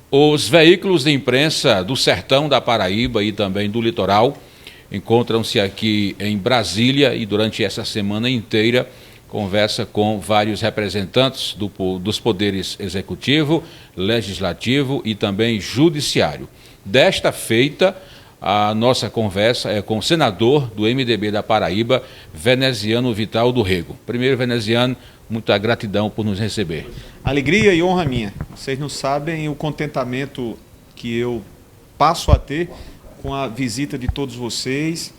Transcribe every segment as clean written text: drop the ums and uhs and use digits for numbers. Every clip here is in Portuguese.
Os veículos de imprensa do sertão da Paraíba e também do litoral encontram-se aqui em Brasília e durante essa semana inteira conversa com vários representantes dos poderes executivo, legislativo e também judiciário. Desta feita, a nossa conversa é com o senador do MDB da Paraíba, Veneziano Vital do Rego. Primeiro, Veneziano, muita gratidão por nos receber. Alegria e honra minha. Vocês não sabem o contentamento que eu passo a ter com a visita de todos vocês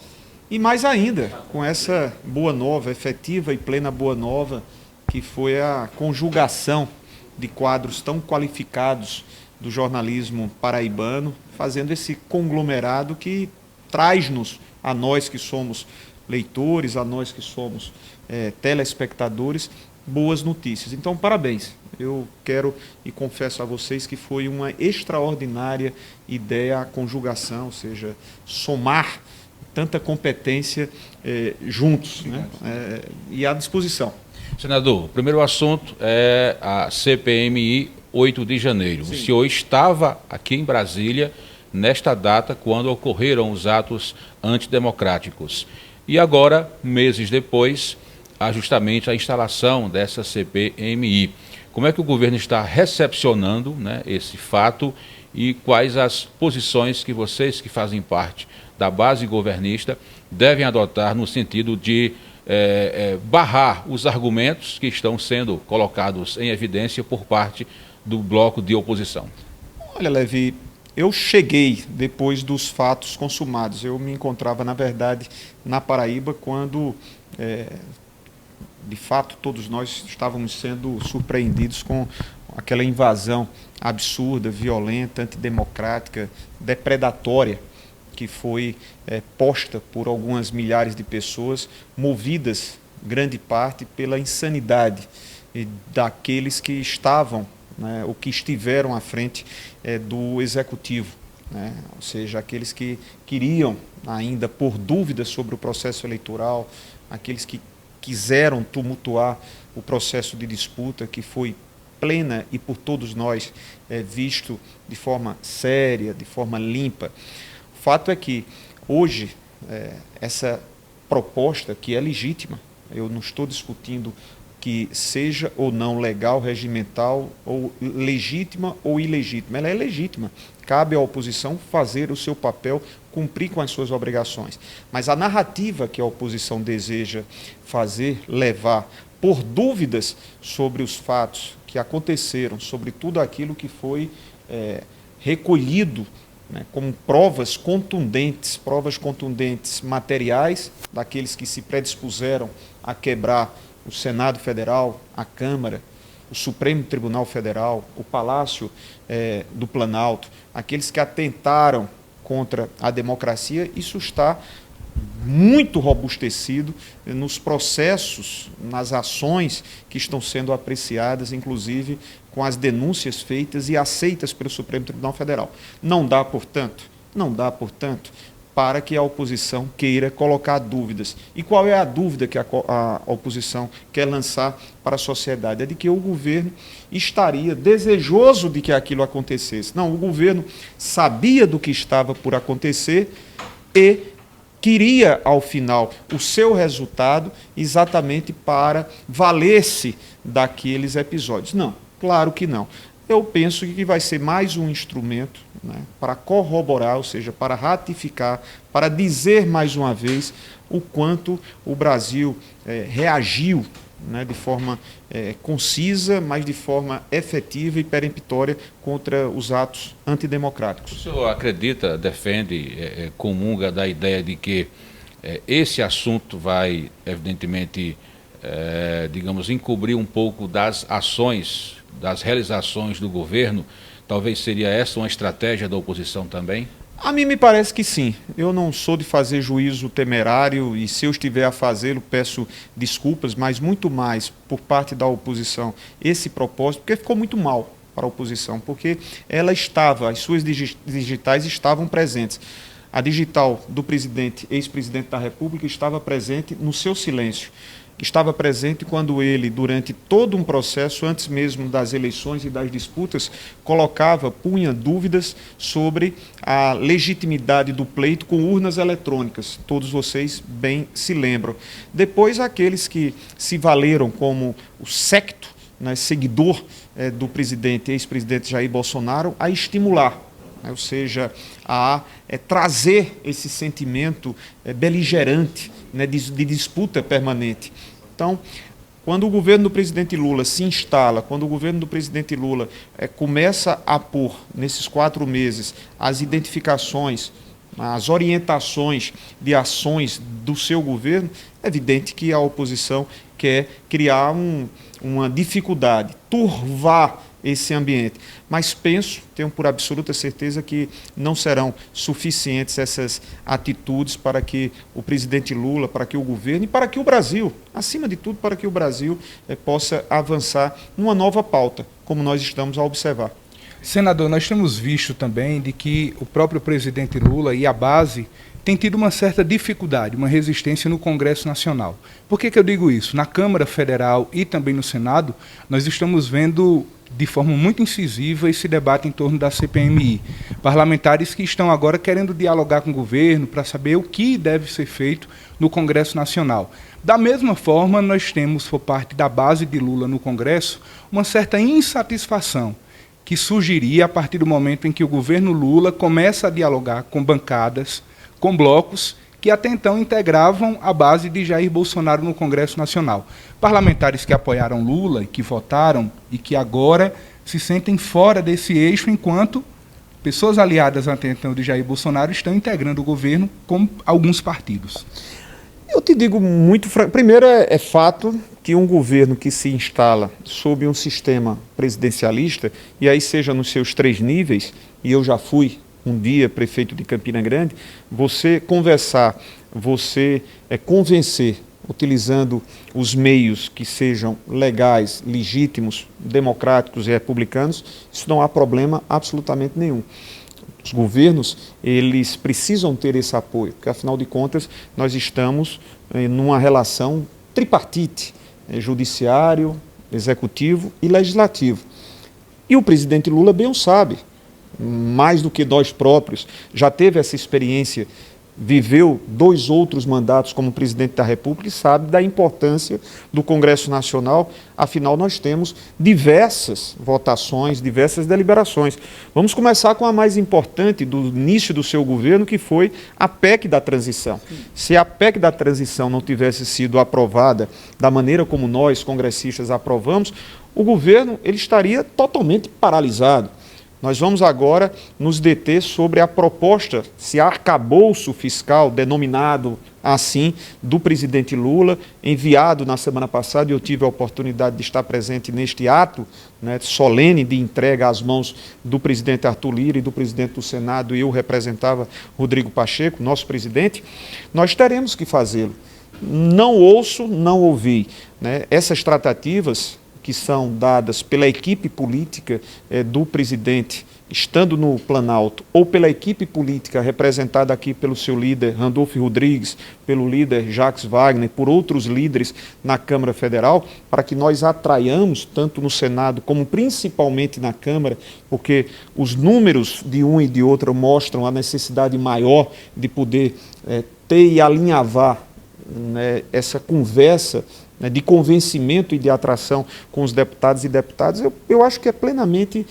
e mais ainda com essa boa nova, efetiva e plena boa nova, que foi a conjugação de quadros tão qualificados do jornalismo paraibano, fazendo esse conglomerado que traz-nos, a nós que somos leitores, a nós que somos telespectadores, boas notícias. Então, parabéns. Eu quero e confesso a vocês que foi uma extraordinária ideia a conjugação, ou seja, somar tanta competência juntos, né? E à disposição. Senador, o primeiro assunto é a CPMI 8 de janeiro. Sim. O senhor estava aqui em Brasília nesta data quando ocorreram os atos antidemocráticos. E agora, meses depois, há justamente a instalação dessa CPMI. Como é que o governo está recepcionando, né, esse fato e quais as posições que vocês que fazem parte da base governista devem adotar no sentido de barrar os argumentos que estão sendo colocados em evidência por parte do bloco de oposição? Olha, Levi, eu cheguei depois dos fatos consumados. Eu me encontrava, na verdade, na Paraíba quando, de fato, todos nós estávamos sendo surpreendidos com aquela invasão absurda, violenta, antidemocrática, depredatória, que foi posta por algumas milhares de pessoas, movidas, grande parte, pela insanidade daqueles que estavam, né, ou que estiveram à frente do Executivo, né? Ou seja, aqueles que queriam ainda pôr dúvidas sobre o processo eleitoral, aqueles que quiseram tumultuar o processo de disputa, que foi plena e por todos nós visto de forma séria, de forma limpa. O fato é que hoje essa proposta, que é legítima, eu não estou discutindo que seja ou não legal, regimental, ou legítima ou ilegítima, ela é legítima. Cabe à oposição fazer o seu papel, cumprir com as suas obrigações. Mas a narrativa que a oposição deseja fazer, levar, por dúvidas sobre os fatos que aconteceram, sobre tudo aquilo que foi recolhido, né, como provas contundentes materiais, daqueles que se predispuseram a quebrar o Senado Federal, a Câmara, o Supremo Tribunal Federal, o Palácio do Planalto, aqueles que atentaram contra a democracia. Isso está muito robustecido nos processos, nas ações que estão sendo apreciadas, inclusive com as denúncias feitas e aceitas pelo Supremo Tribunal Federal. Não dá, portanto, para que a oposição queira colocar dúvidas. E qual é a dúvida que a oposição quer lançar para a sociedade? É de que o governo estaria desejoso de que aquilo acontecesse. Não, o governo sabia do que estava por acontecer e queria, ao final, o seu resultado exatamente para valer-se daqueles episódios. Não, claro que não. Eu penso que vai ser mais um instrumento, né, para corroborar, ou seja, para ratificar, para dizer mais uma vez o quanto o Brasil reagiu, né, de forma concisa, mas de forma efetiva e peremptória contra os atos antidemocráticos. O senhor acredita, defende, comunga da ideia de que esse assunto vai, evidentemente, digamos, encobrir um pouco das ações, das realizações do governo? Talvez seria essa uma estratégia da oposição também? A mim me parece que sim. Eu não sou de fazer juízo temerário e, se eu estiver a fazê-lo, peço desculpas, mas muito mais por parte da oposição esse propósito, porque ficou muito mal para a oposição, porque ela estava, as suas digitais estavam presentes. A digital do presidente, ex-presidente da República, estava presente no seu silêncio. estava presente quando ele, durante todo um processo, antes mesmo das eleições e das disputas, punha dúvidas sobre a legitimidade do pleito com urnas eletrônicas. Todos vocês bem se lembram. Depois, aqueles que se valeram como o secto, né, seguidor do presidente, ex-presidente Jair Bolsonaro, a estimular, ou seja, a trazer esse sentimento beligerante, né, de disputa permanente. Então, quando o governo do presidente Lula se instala, quando o governo do presidente Lula começa a pôr, nesses 4 meses, as identificações, as orientações de ações do seu governo, é evidente que a oposição quer criar uma dificuldade, turvar esse ambiente. Mas tenho por absoluta certeza que não serão suficientes essas atitudes para que o presidente Lula, para que o governo e para que o Brasil, acima de tudo, para que o Brasil possa avançar numa nova pauta, como nós estamos a observar. Senador, nós temos visto também de que o próprio presidente Lula e a base têm tido uma certa dificuldade, uma resistência no Congresso Nacional. Por que eu digo isso? Na Câmara Federal e também no Senado, nós estamos vendo de forma muito incisiva esse debate em torno da CPMI. Parlamentares que estão agora querendo dialogar com o governo para saber o que deve ser feito no Congresso Nacional. Da mesma forma, nós temos, por parte da base de Lula no Congresso, uma certa insatisfação que surgiria a partir do momento em que o governo Lula começa a dialogar com bancadas, com blocos que até então integravam a base de Jair Bolsonaro no Congresso Nacional. Parlamentares que apoiaram Lula e que votaram e que agora se sentem fora desse eixo, enquanto pessoas aliadas até então de Jair Bolsonaro estão integrando o governo com alguns partidos. Eu te digo muito franco. Primeiro, é fato que um governo que se instala sob um sistema presidencialista, e aí seja nos seus 3 níveis, e eu já fui um dia prefeito de Campina Grande, você conversar, você convencer, utilizando os meios que sejam legais, legítimos, democráticos e republicanos, isso não há problema absolutamente nenhum. Os governos, eles precisam ter esse apoio, porque, afinal de contas, nós estamos numa relação tripartite, judiciário, executivo e legislativo. E o presidente Lula bem o sabe, mais do que nós próprios, já teve essa experiência, viveu 2 outros mandatos como presidente da República e sabe da importância do Congresso Nacional. Afinal, nós temos diversas votações, diversas deliberações. Vamos começar com a mais importante do início do seu governo, que foi a PEC da transição. Se a PEC da transição não tivesse sido aprovada da maneira como nós, congressistas, aprovamos, o governo ele estaria totalmente paralisado. Nós vamos agora nos deter sobre a proposta, se arcabouço fiscal, denominado assim, do presidente Lula, enviado na semana passada, e eu tive a oportunidade de estar presente neste ato, né, solene de entrega às mãos do presidente Arthur Lira e do presidente do Senado, e eu representava Rodrigo Pacheco, nosso presidente. Nós teremos que fazê-lo. Não ouço, não ouvi, né, essas tratativas que são dadas pela equipe política do presidente, estando no Planalto, ou pela equipe política representada aqui pelo seu líder Randolfo Rodrigues, pelo líder Jacques Wagner, por outros líderes na Câmara Federal, para que nós atraiamos, tanto no Senado como principalmente na Câmara, porque os números de um e de outro mostram a necessidade maior de poder ter e alinhavar, né, essa conversa, né, de convencimento e de atração com os deputados e deputadas, eu acho que é plenamente...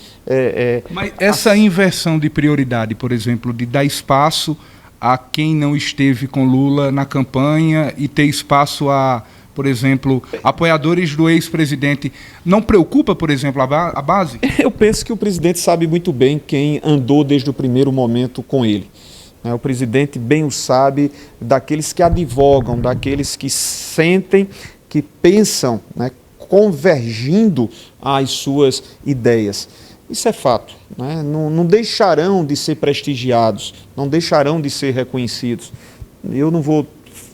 Mas essa inversão de prioridade, por exemplo, de dar espaço a quem não esteve com Lula na campanha e ter espaço a, por exemplo, apoiadores do ex-presidente, não preocupa, por exemplo, a base? Eu penso que o presidente sabe muito bem quem andou desde o primeiro momento com ele. O presidente bem o sabe daqueles que advogam, daqueles que sentem, que pensam, né, convergindo às suas ideias. Isso é fato, né? Não deixarão de ser prestigiados, não deixarão de ser reconhecidos. Eu não vou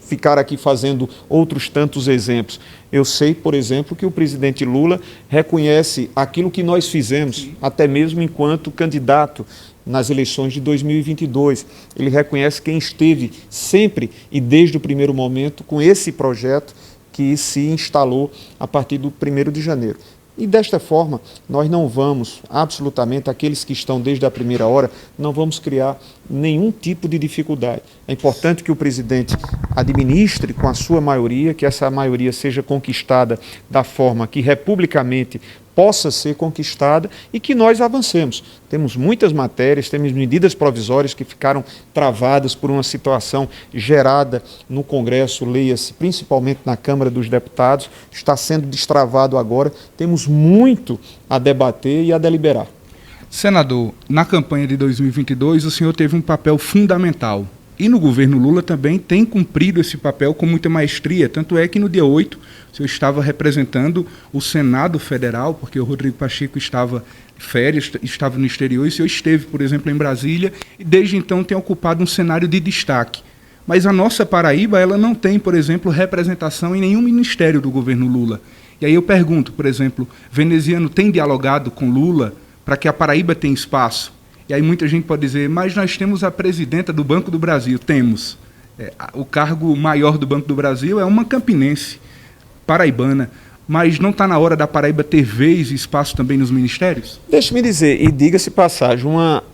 ficar aqui fazendo outros tantos exemplos. Eu sei, por exemplo, que o presidente Lula reconhece aquilo que nós fizemos, até mesmo enquanto candidato nas eleições de 2022. Ele reconhece quem esteve sempre e desde o primeiro momento com esse projeto, que se instalou a partir do 1º de janeiro. E desta forma, nós não vamos, absolutamente, aqueles que estão desde a primeira hora, não vamos criar nenhum tipo de dificuldade. É importante que o presidente administre com a sua maioria, que essa maioria seja conquistada da forma que republicamente possa ser conquistada e que nós avancemos. Temos muitas matérias, temos medidas provisórias que ficaram travadas por uma situação gerada no Congresso, leia-se, principalmente na Câmara dos Deputados, está sendo destravado agora, temos muito a debater e a deliberar. Senador, na campanha de 2022 o senhor teve um papel fundamental e no governo Lula também tem cumprido esse papel com muita maestria, tanto é que no dia 8 o senhor estava representando o Senado Federal, porque o Rodrigo Pacheco estava de férias, estava no exterior, e o senhor esteve, por exemplo, em Brasília, e desde então tem ocupado um cenário de destaque. Mas a nossa Paraíba, ela não tem, por exemplo, representação em nenhum ministério do governo Lula. E aí eu pergunto, por exemplo, Veneziano tem dialogado com Lula para que a Paraíba tenha espaço? E aí muita gente pode dizer, mas nós temos a presidenta do Banco do Brasil. Temos. O cargo maior do Banco do Brasil é uma campinense, paraibana. Mas não está na hora da Paraíba ter vez e espaço também nos ministérios? Deixe-me dizer, e diga-se passagem,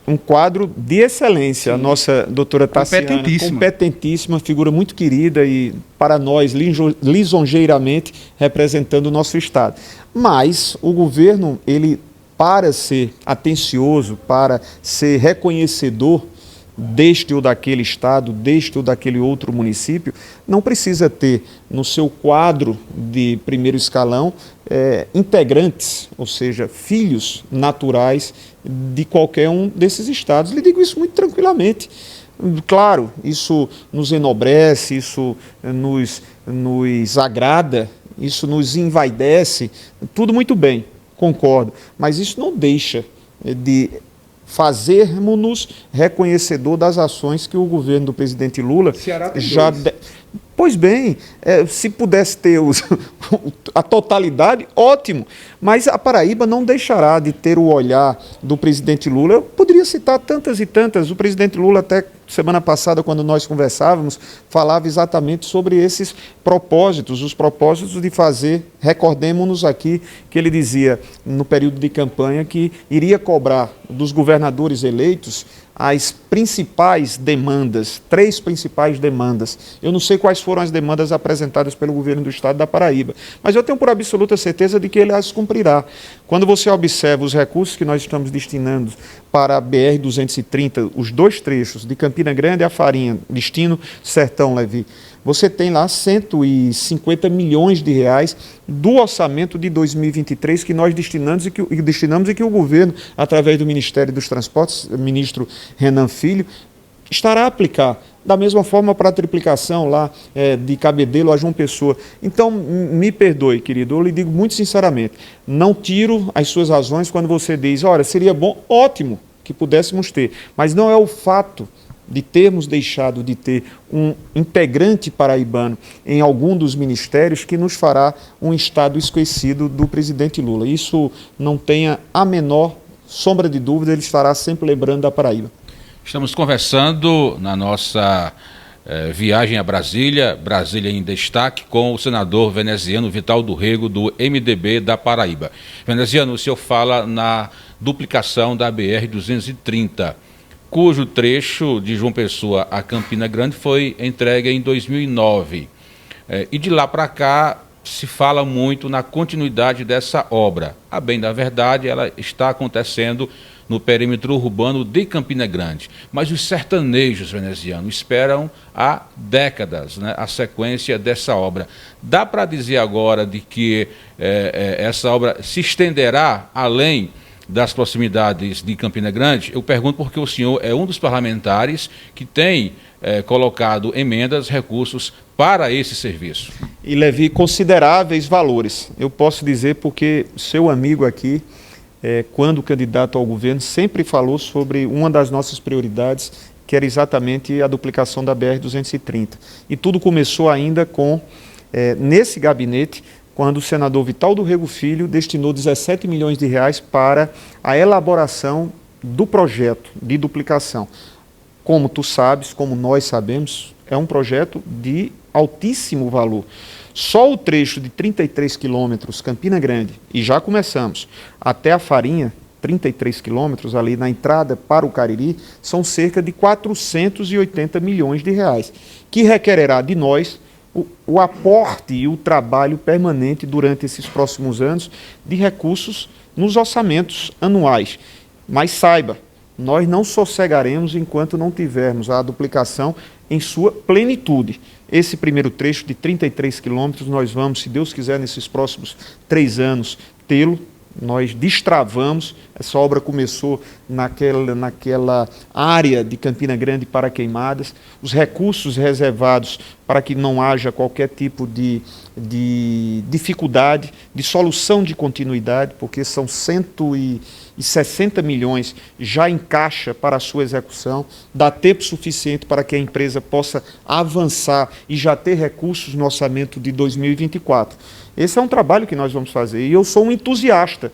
um quadro de excelência. Sim. A nossa doutora Tassiana, competentíssima, figura muito querida e, para nós, lisonjeiramente representando o nosso Estado. Mas o governo, ele, para ser atencioso, para ser reconhecedor deste ou daquele estado, deste ou daquele outro município, não precisa ter no seu quadro de primeiro escalão integrantes, ou seja, filhos naturais de qualquer um desses estados. Lhe digo isso muito tranquilamente. Claro, isso nos enobrece, isso nos agrada, isso nos envaidece, tudo muito bem, concordo, mas isso não deixa de fazermos-nos reconhecedor das ações que o governo do presidente Lula já... Pois bem, se pudesse ter a totalidade, ótimo, mas a Paraíba não deixará de ter o olhar do presidente Lula. Eu poderia citar tantas e tantas. O presidente Lula, até semana passada, quando nós conversávamos, falava exatamente sobre esses propósitos, os propósitos de fazer, recordemos-nos aqui, que ele dizia no período de campanha que iria cobrar dos governadores eleitos as principais demandas, 3 principais demandas. Eu não sei quais foram as demandas apresentadas pelo governo do estado da Paraíba, mas eu tenho por absoluta certeza de que ele as cumprirá. Quando você observa os recursos que nós estamos destinando para a BR-230, os 2 trechos, de Campina Grande a Farinha, destino Sertão Levi, você tem lá 150 milhões de reais do orçamento de 2023 que nós destinamos e que o governo, através do Ministério dos Transportes, o ministro Renan Filho, estará a aplicar. Da mesma forma para a triplicação lá de Cabedelo a João Pessoa. Então, me perdoe, querido, eu lhe digo muito sinceramente, não tiro as suas razões quando você diz, olha, seria bom, ótimo que pudéssemos ter, mas não é o fato de termos deixado de ter um integrante paraibano em algum dos ministérios que nos fará um estado esquecido do presidente Lula. Isso não tenha a menor sombra de dúvida, ele estará sempre lembrando da Paraíba. Estamos conversando na nossa viagem a Brasília, Brasília em Destaque, com o senador veneziano Vital do Rego, do MDB da Paraíba. Veneziano, o senhor fala na duplicação da BR-230, cujo trecho de João Pessoa a Campina Grande foi entregue em 2009. E de lá para cá se fala muito na continuidade dessa obra. A bem da verdade, ela está acontecendo no perímetro urbano de Campina Grande. Mas os sertanejos venezianos esperam há décadas, né, a sequência dessa obra. Dá para dizer agora de que essa obra se estenderá além das proximidades de Campina Grande? Eu pergunto porque o senhor é um dos parlamentares que tem colocado emendas, recursos para esse serviço. E Levi, consideráveis valores. Eu posso dizer porque seu amigo aqui, quando candidato ao governo, sempre falou sobre uma das nossas prioridades, que era exatamente a duplicação da BR-230. E tudo começou ainda com, nesse gabinete, quando o senador Vital do Rego Filho destinou 17 milhões de reais para a elaboração do projeto de duplicação. Como tu sabes, como nós sabemos, é um projeto de altíssimo valor. Só o trecho de 33 quilômetros, Campina Grande, e já começamos, até a Farinha, 33 quilômetros ali na entrada para o Cariri, são cerca de 480 milhões de reais, que requererá de nós o aporte e o trabalho permanente durante esses próximos anos de recursos nos orçamentos anuais. Mas saiba, nós não sossegaremos enquanto não tivermos a duplicação em sua plenitude. Esse primeiro trecho de 33 quilômetros, nós vamos, se Deus quiser, nesses próximos 3 anos, tê-lo. Nós destravamos, essa obra começou naquela área de Campina Grande para queimadas, os recursos reservados para que não haja qualquer tipo de dificuldade, de solução de continuidade, porque são 160 milhões já em caixa para a sua execução, dá tempo suficiente para que a empresa possa avançar e já ter recursos no orçamento de 2024. Esse é um trabalho que nós vamos fazer e eu sou um entusiasta,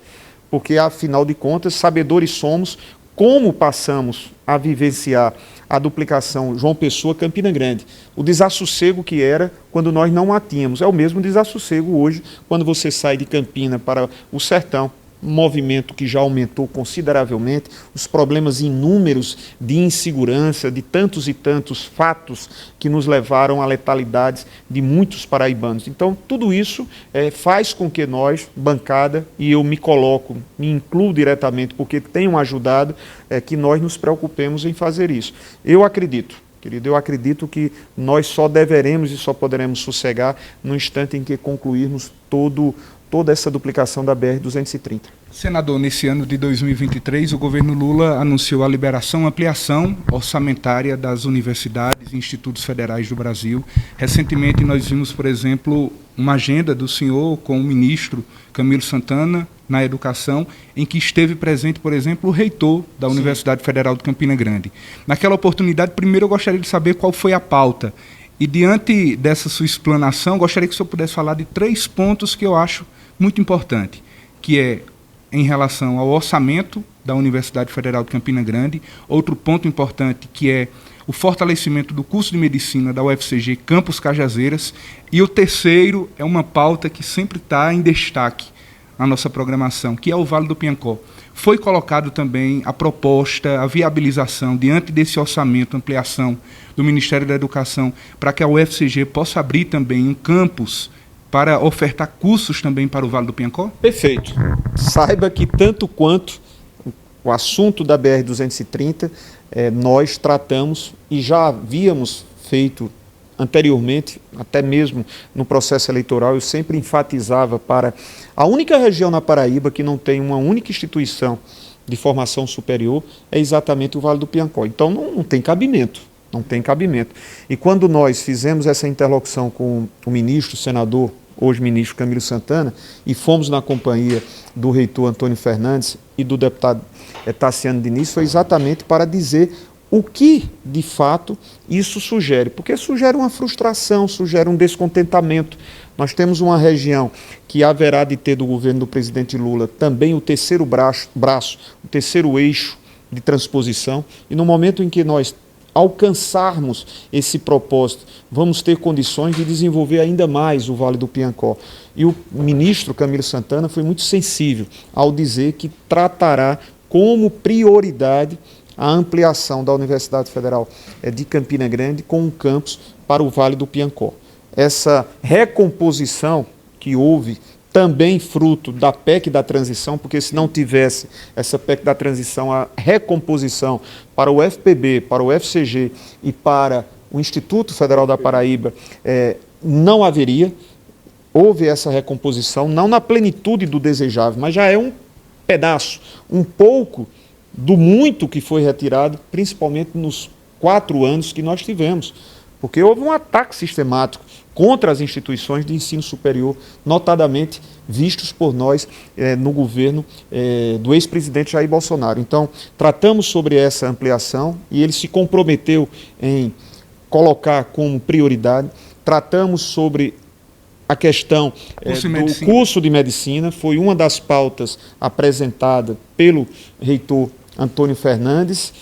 porque afinal de contas, sabedores somos como passamos a vivenciar a duplicação João Pessoa-Campina Grande. O desassossego que era quando nós não a tínhamos, é o mesmo desassossego hoje quando você sai de Campina para o sertão. Um movimento que já aumentou consideravelmente, os problemas inúmeros de insegurança, de tantos e tantos fatos que nos levaram à letalidade de muitos paraibanos. Então, tudo isso faz com que nós, bancada, e eu me coloco, me incluo diretamente, porque tenham ajudado, que nós nos preocupemos em fazer isso. Eu acredito, querido, eu acredito que nós só deveremos e só poderemos sossegar no instante em que concluirmos toda essa duplicação da BR-230. Senador, nesse ano de 2023, o governo Lula anunciou a liberação, ampliação orçamentária das universidades e institutos federais do Brasil. Recentemente, nós vimos, por exemplo, uma agenda do senhor com o ministro Camilo Santana na educação, em que esteve presente, por exemplo, o reitor da Universidade Federal de Campina Grande. Naquela oportunidade, primeiro eu gostaria de saber qual foi a pauta. E diante dessa sua explanação, gostaria que o senhor pudesse falar de 3 pontos que eu acho muito importante, que é em relação ao orçamento da Universidade Federal de Campina Grande, outro ponto importante que é o fortalecimento do curso de medicina da UFCG Campus Cajazeiras, e o terceiro é uma pauta que sempre está em destaque na nossa programação, que é o Vale do Piancó. Foi colocado também a proposta, a viabilização, diante desse orçamento, ampliação do Ministério da Educação, para que a UFCG possa abrir também um campus para ofertar cursos também para o Vale do Piancó? Perfeito. Saiba que tanto quanto o assunto da BR-230, nós tratamos e já havíamos feito anteriormente, até mesmo no processo eleitoral, eu sempre enfatizava para a única região na Paraíba que não tem uma única instituição de formação superior, é exatamente o Vale do Piancó. Então não tem cabimento, não tem cabimento. E quando nós fizemos essa interlocução com o ministro, o senador, hoje ministro Camilo Santana, e fomos na companhia do reitor Antônio Fernandes e do deputado Tassiano Diniz, foi exatamente para dizer o que, de fato, isso sugere. Porque sugere uma frustração, sugere um descontentamento. Nós temos uma região que haverá de ter do governo do presidente Lula também o terceiro braço, o terceiro eixo de transposição, e no momento em que nós alcançarmos esse propósito, vamos ter condições de desenvolver ainda mais o Vale do Piancó. E o ministro Camilo Santana foi muito sensível ao dizer que tratará como prioridade a ampliação da Universidade Federal de Campina Grande com um campus para o Vale do Piancó. Essa recomposição que houve, também fruto da PEC da transição, porque se não tivesse essa PEC da transição, a recomposição para o FPB, para o UFCG e para o Instituto Federal da Paraíba, não haveria. Houve essa recomposição, não na plenitude do desejável, mas já é um pedaço, um pouco do muito que foi retirado, principalmente nos 4 anos que nós tivemos. Porque houve um ataque sistemático contra as instituições de ensino superior, notadamente vistos por nós no governo do ex-presidente Jair Bolsonaro. Então, tratamos sobre essa ampliação e ele se comprometeu em colocar como prioridade. Tratamos sobre a questão do curso de medicina, foi uma das pautas apresentada pelo reitor Antônio Fernandes.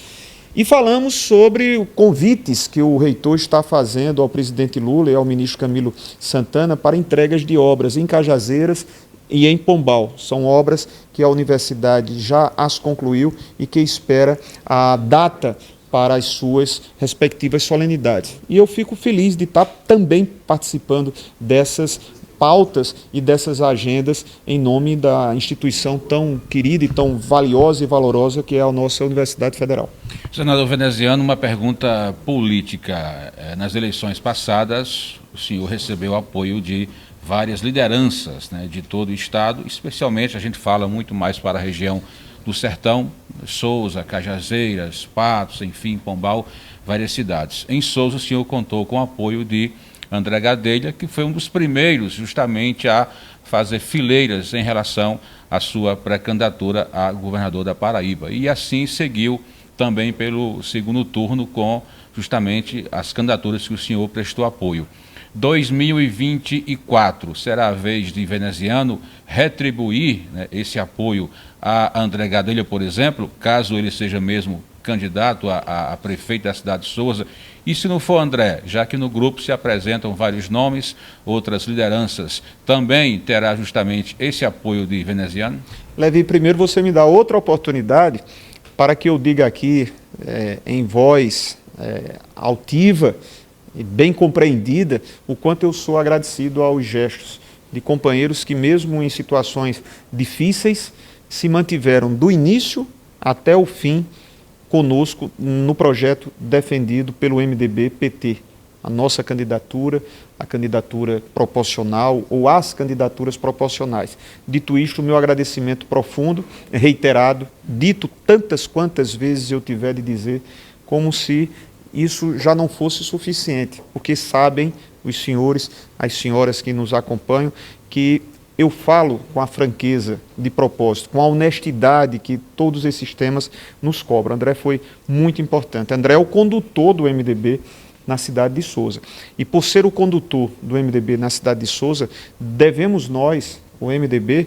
E falamos sobre convites que o reitor está fazendo ao presidente Lula e ao ministro Camilo Santana para entregas de obras em Cajazeiras e em Pombal. São obras que a universidade já as concluiu e que espera a data para as suas respectivas solenidades. E eu fico feliz de estar também participando dessas pautas e dessas agendas em nome da instituição tão querida e tão valiosa e valorosa que é a nossa Universidade Federal. Senador Veneziano, uma pergunta política. Nas eleições passadas, o senhor recebeu apoio de várias lideranças, né, de todo o estado, especialmente a gente fala muito mais para a região do Sertão, Souza, Cajazeiras, Patos, enfim, Pombal, várias cidades. Em Souza, o senhor contou com o apoio de André Gadelha, que foi um dos primeiros justamente a fazer fileiras em relação à sua pré-candidatura a governador da Paraíba. E assim seguiu também pelo segundo turno com justamente as candidaturas que o senhor prestou apoio. 2024 será a vez de Veneziano retribuir, né, esse apoio a André Gadelha, por exemplo, caso ele seja mesmo candidato a prefeito da cidade de Souza. E se não for André, já que no grupo se apresentam vários nomes, outras lideranças, também terá justamente esse apoio de Veneziano? Levi, primeiro você me dá outra oportunidade para que eu diga aqui, em voz altiva e bem compreendida, o quanto eu sou agradecido aos gestos de companheiros que, mesmo em situações difíceis, se mantiveram do início até o fim conosco no projeto defendido pelo MDB-PT. A nossa candidatura, a candidatura proporcional ou as candidaturas proporcionais. Dito isto, o meu agradecimento profundo, reiterado, dito tantas quantas vezes eu tiver de dizer, como se isso já não fosse suficiente, porque sabem os senhores, as senhoras que nos acompanham, que eu falo com a franqueza de propósito, com a honestidade que todos esses temas nos cobram. André foi muito importante. André é o condutor do MDB na cidade de Souza. E por ser o condutor do MDB na cidade de Souza, devemos nós, o MDB,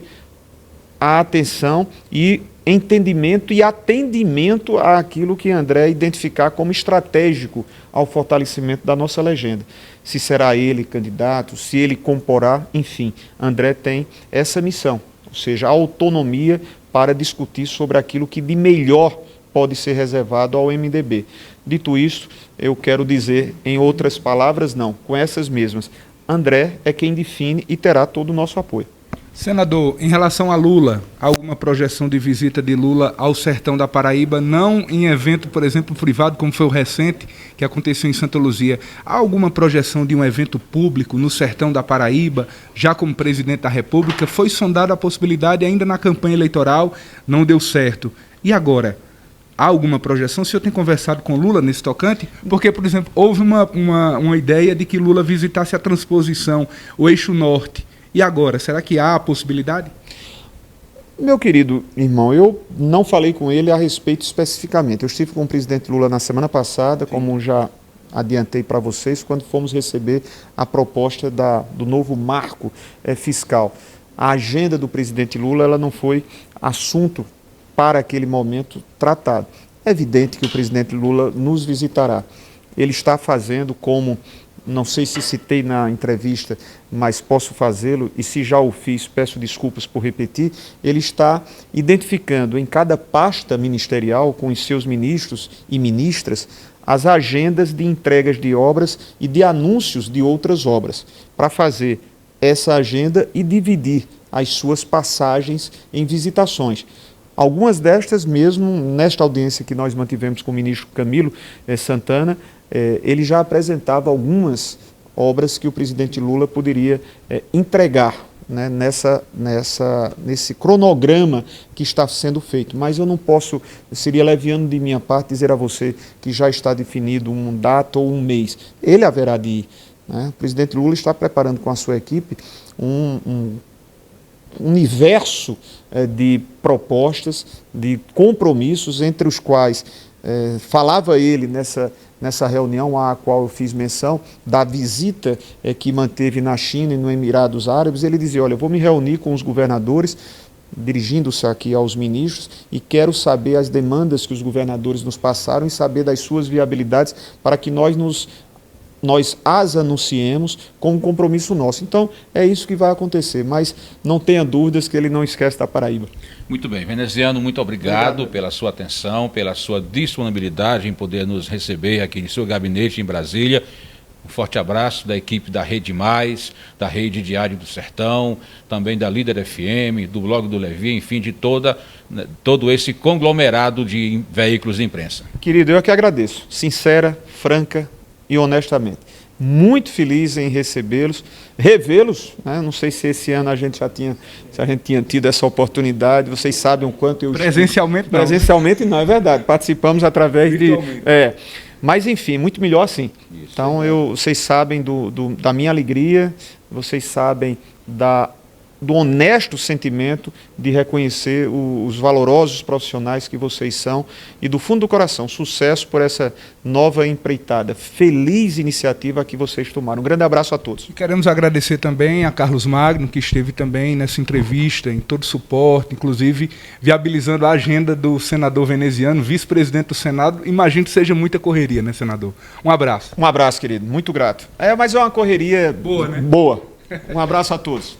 a atenção e entendimento e atendimento àquilo que André identificar como estratégico ao fortalecimento da nossa legenda. Se será ele candidato, se ele comporá, enfim, André tem essa missão, ou seja, a autonomia para discutir sobre aquilo que de melhor pode ser reservado ao MDB. Dito isto, eu quero dizer, em outras palavras, não, com essas mesmas, André é quem define e terá todo o nosso apoio. Senador, em relação a Lula, há alguma projeção de visita de Lula ao sertão da Paraíba, não em evento, por exemplo, privado, como foi o recente, que aconteceu em Santa Luzia? Há alguma projeção de um evento público no sertão da Paraíba, já como presidente da República? Foi sondada a possibilidade ainda na campanha eleitoral, não deu certo. E agora? Há alguma projeção? O senhor tem conversado com Lula nesse tocante? Porque, por exemplo, houve uma ideia de que Lula visitasse a transposição, o eixo norte. E agora, será que há a possibilidade? Meu querido irmão, eu não falei com ele a respeito especificamente. Eu estive com o presidente Lula na semana passada, como já adiantei para vocês, quando fomos receber a proposta do novo marco fiscal. A agenda do presidente Lula ela não foi assunto para aquele momento tratado. É evidente que o presidente Lula nos visitará. Ele está fazendo como... Não sei se citei na entrevista, mas posso fazê-lo, e se já o fiz, peço desculpas por repetir, ele está identificando em cada pasta ministerial, com os seus ministros e ministras, as agendas de entregas de obras e de anúncios de outras obras, para fazer essa agenda e dividir as suas passagens em visitações. Algumas destas, mesmo nesta audiência que nós mantivemos com o ministro Camilo Santana, ele já apresentava algumas obras que o presidente Lula poderia entregar, né, nesse cronograma que está sendo feito. Mas eu não posso, seria leviano de minha parte dizer a você que já está definido uma data ou um mês. Ele haverá de ir, né? O presidente Lula está preparando com a sua equipe um universo de propostas, de compromissos, entre os quais falava ele nessa reunião à qual eu fiz menção, da visita que manteve na China e no Emirados Árabes. Ele dizia, olha, eu vou me reunir com os governadores dirigindo-se aqui aos ministros, e quero saber as demandas que os governadores nos passaram e saber das suas viabilidades para que nós as anunciemos com um compromisso nosso. Então, é isso que vai acontecer, mas não tenha dúvidas que ele não esquece da Paraíba. Muito bem, veneziano, muito obrigado pela sua atenção, pela sua disponibilidade em poder nos receber aqui em seu gabinete em Brasília. Um forte abraço da equipe da Rede Mais, da Rede Diário do Sertão, também da Líder FM, do Blog do Levi, enfim, de todo esse conglomerado de veículos de imprensa. Querido, eu que agradeço, sincera, franca e honestamente. Muito feliz em recebê-los, revê-los, né? Não sei se esse ano a gente tinha tido essa oportunidade, vocês sabem o quanto eu... Presencialmente não. Presencialmente não, é verdade, participamos através de... Mas enfim, muito melhor assim. Isso, então, vocês sabem da minha alegria, vocês sabem do honesto sentimento de reconhecer os valorosos profissionais que vocês são e do fundo do coração, sucesso por essa nova empreitada, feliz iniciativa que vocês tomaram. Um grande abraço a todos. E queremos agradecer também a Carlos Magno, que esteve também nessa entrevista, em todo o suporte, inclusive viabilizando a agenda do senador veneziano, vice-presidente do Senado. Imagino que seja muita correria, né, senador? Um abraço. Um abraço, querido. Muito grato. Mas é uma correria boa, né? Boa. Um abraço a todos.